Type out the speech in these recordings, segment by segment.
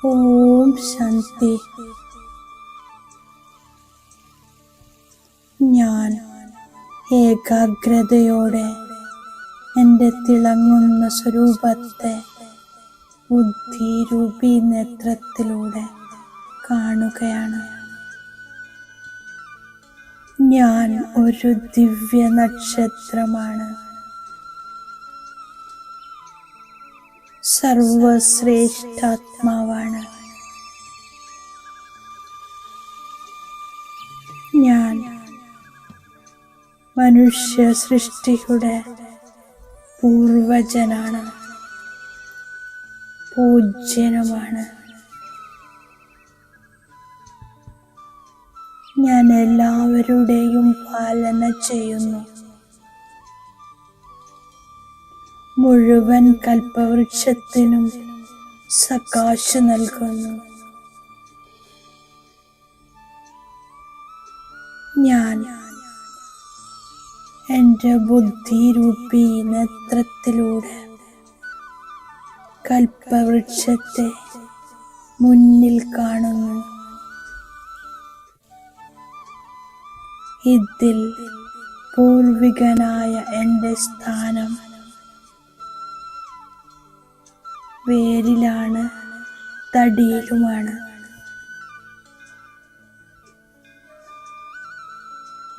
ഓം ശാന്തി. ഞാൻ ഏകാഗ്രതയോടെ എൻ്റെ തിളങ്ങുന്ന സ്വരൂപത്തെ ബുദ്ധിരൂപി നേത്രത്തിലൂടെ കാണുകയാണ്. ഞാൻ ഒരു ദിവ്യ നക്ഷത്രമാണ്. സർവശ്രേഷ്ഠാത്മാവാണ്. ഞാൻ മനുഷ്യ സൃഷ്ടിയുടെ പൂർവജനാണ്. പൂജ്യനുമാണ്. ഞാൻ എല്ലാവരുടെയും പാലന ചെയ്യുന്നു. മുഴുവൻ കൽപ്പവൃക്ഷത്തിനും സകാശ് നൽകുന്നു. ഞാൻ എൻ്റെ ബുദ്ധിരൂപി നേത്രത്തിലൂടെ കൽപ്പവൃക്ഷത്തെ മുന്നിൽ കാണുന്നു. ഇതിൽ പൂർവികനായ എൻ്റെ സ്ഥാനം വേരിലാണ്, തടിയിലുമാണ്.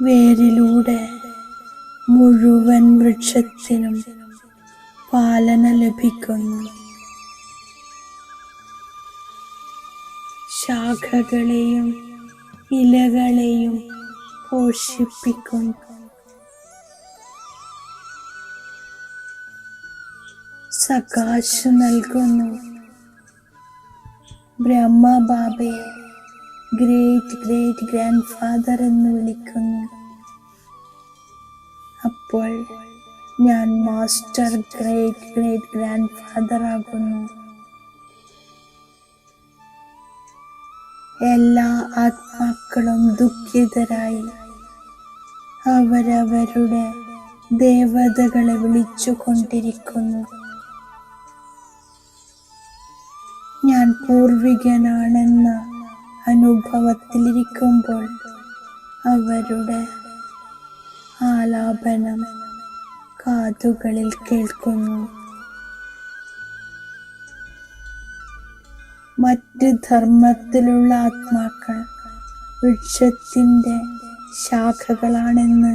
വേരിലൂടെ മുഴുവൻ വൃക്ഷത്തിനും പാലന ലഭിക്കുന്നു. ശാഖകളെയും ഇലകളെയും പോഷിപ്പിക്കുന്നു. സകാശ് നൽകുന്നു. ബ്രഹ്മ ബാബയെ ഗ്രേറ്റ് ഗ്രേറ്റ് ഗ്രാൻഡ് ഫാദർ എന്ന് വിളിക്കുന്നു. അപ്പോൾ ഞാൻ master great great grand father ആകുന്നു. എല്ലാ ആത്മാക്കളും ദുഃഖിതരായി അവരവരുടെ ദേവതകളെ വിളിച്ചുകൊണ്ടിരിക്കുന്നു. ഞാൻ പൂർവികനാണെന്ന അനുഭവത്തിലിരിക്കുമ്പോൾ അവരുടെ ആലാപനം കാതുകളിൽ കേൾക്കുന്നു. മറ്റ് ധർമ്മത്തിലുള്ള ആത്മാക്കൾ വൃക്ഷത്തിൻ്റെ ശാഖകളാണെന്ന്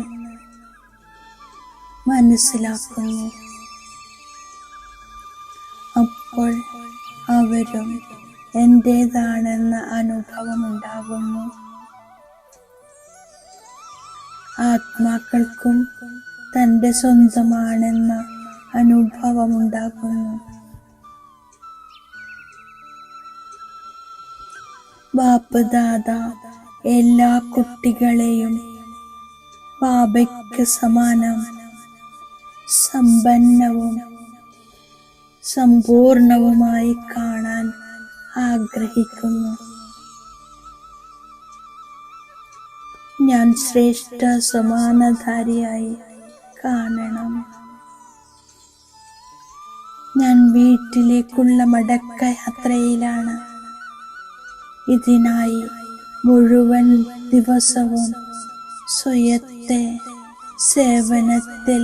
മനസ്സിലാക്കുന്നു. അപ്പോൾ അവരും എൻ്റേതാണെന്ന അനുഭവമുണ്ടാകുന്നു. ആത്മാക്കൾക്കും തൻ്റെ സ്വന്തമാണെന്ന അനുഭവമുണ്ടാകുന്നു. ബാപ്പ് ദാദ എല്ലാ കുട്ടികളെയും ബാബയ്ക്ക് സമാനം സമ്പന്നവും സമ്പൂർണവുമായി കാണാൻ ആഗ്രഹിക്കുന്നു. ഞാൻ ശ്രേഷ്ഠ സമാനധാരിയായി കാണണം. ഞാൻ വീട്ടിലേക്കുള്ള മടക്കയാത്രയിലാണ്. ഇതിനായി മുഴുവൻ ദിവസവും സ്വയത്തെ സേവനത്തിൽ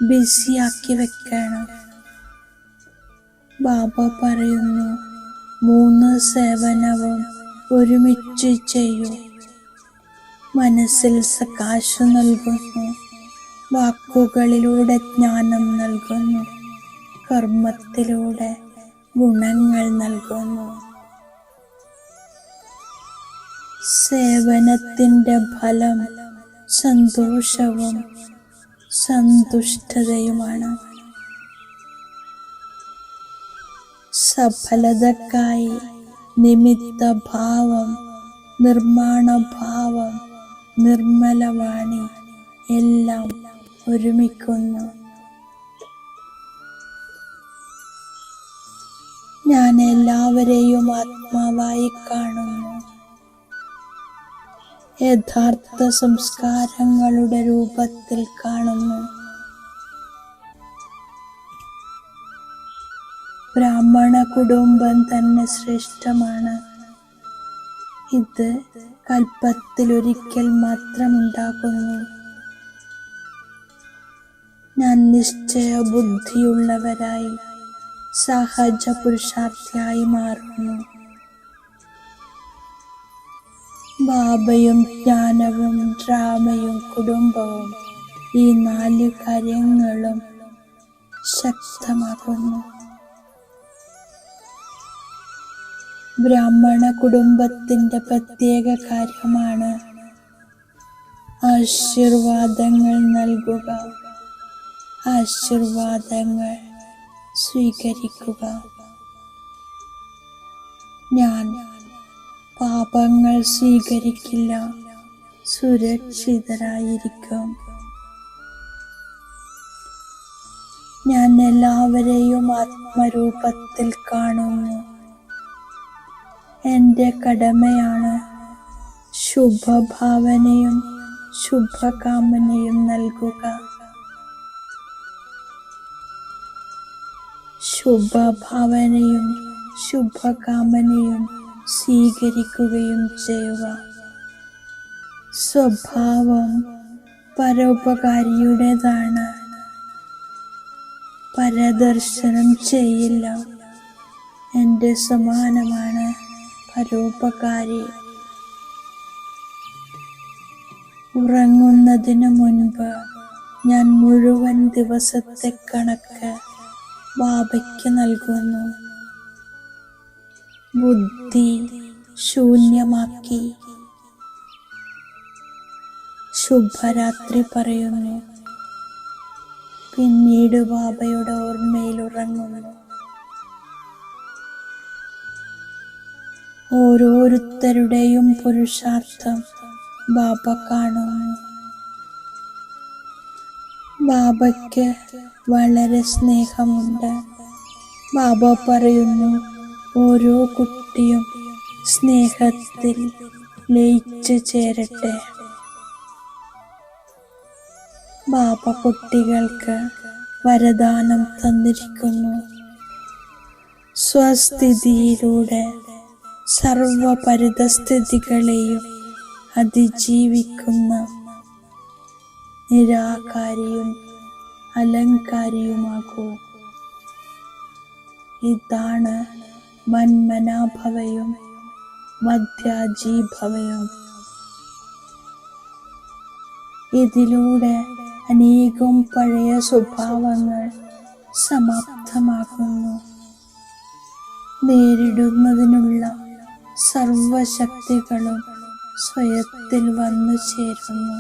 ബിസിയാക്കി വെക്കണം. ബാബ പറയുന്നു, 3 സേവനവും ഒരുമിച്ച് ചെയ്യൂ. മനസ്സിൽ സകാശ് നൽകുന്നു. വാക്കുകളിലൂടെ ജ്ഞാനം നൽകുന്നു. കർമ്മത്തിലൂടെ ഗുണങ്ങൾ നൽകുന്നു. സേവനത്തിൻ്റെ ഫലം സന്തോഷവും സന്തുഷ്ടതയുമാണ്. സഫലതക്കായി നിമിത്തഭാവം, നിർമ്മാണഭാവം, നിർമ്മലവാണി എല്ലാം ഒരുമിക്കുന്നു. ഞാൻ എല്ലാവരെയും ആത്മാവായി കാണുന്നു. യഥാർത്ഥ സംസ്കാരങ്ങളുടെ രൂപത്തിൽ കാണുന്നു. ബ്രാഹ്മണ കുടുംബം തന്നെ ശ്രേഷ്ഠമാണ്. ഇത് കൽപ്പത്തിലൊരിക്കൽ മാത്രമുണ്ടാകുന്നു. ഞാൻ നിശ്ചയ ബുദ്ധിയുള്ളവരായി സഹജ പുരുഷാർത്ഥിയായി മാറുന്നു. ബാബയും ജ്ഞാനവും ഡ്രാമയും കുടുംബവും ഈ 4 കാര്യങ്ങളും ശക്തമാകുന്നു. ബ്രാഹ്മണ കുടുംബത്തിന്റെ പ്രത്യേക കാര്യമാണ് ആശീർവാദങ്ങൾ നൽകുക, ആശീർവാദങ്ങൾ സ്വീകരിക്കുക. ഞാൻ പാപങ്ങൾ സ്വീകരിക്കില്ല, സുരക്ഷിതരായിരിക്കും. ഞാൻ എല്ലാവരെയും ആത്മരൂപത്തിൽ കാണുന്നു. എൻ്റെ കടമയാണ് ശുഭഭാവനയും ശുഭകാമനയും നൽകുക. ശുഭഭാവനയും ശുഭകാമനയും സ്വീകരിക്കുകയും ചെയ്യുക. സ്വഭാവം പരോപകാരിയുടേതാണ്. പരദർശനം ചെയ്യില്ല. എൻ്റെ സമാനമാണ് പരോപകാരി. ഉറങ്ങുന്നതിന് മുൻപ് ഞാൻ മുഴുവൻ ദിവസത്തെ കണക്ക് ബാബയ്ക്ക് നൽകുന്നു. ബുദ്ധി ശൂന്യമാക്കി ശുഭരാത്രി പറയുന്നു. പിന്നീട് ബാബയുടെ ഓർമ്മയിൽ ഉറങ്ങുന്നു. ഓരോരുത്തരുടെയും പുരുഷാർത്ഥം ബാബ കാണുന്നു. ബാബയ്ക്ക് വളരെ സ്നേഹമുണ്ട്. ബാബ പറയുന്നു, ഓരോ കുട്ടിയും സ്നേഹത്തിൽ ലയിച്ചു ചേരട്ടെ. ബാബ കുട്ടികൾക്ക് വരദാനം തന്നിരിക്കുന്നു. സ്വസ്ഥിതിയിലൂടെ സർവ പരിതസ്ഥിതികളെയും അതിജീവിക്കുന്ന നിരാകാരിയും അലങ്കാരിയുമാകൂ. ഇതാണ് മന്മനാഭവയും മധ്യാജീഭവയും. ഇതിലൂടെ അനേകം പഴയ സ്വഭാവങ്ങൾ സമാപ്തമാകുന്നു. നേരിടുന്നതിനുള്ള സർവശക്തികളും സ്വയത്തിൽ വന്നു ചേരുന്നു.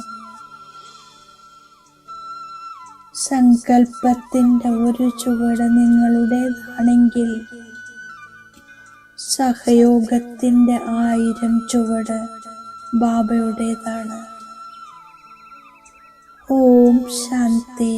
സങ്കൽപ്പത്തിന്റെ ഒരു ചുവട് നിങ്ങളുടേതാണെങ്കിൽ സഹയോഗത്തിന്റെ 1000 ചുവട് ബാബയുടേതാണ്. ഓം ശാന്തി.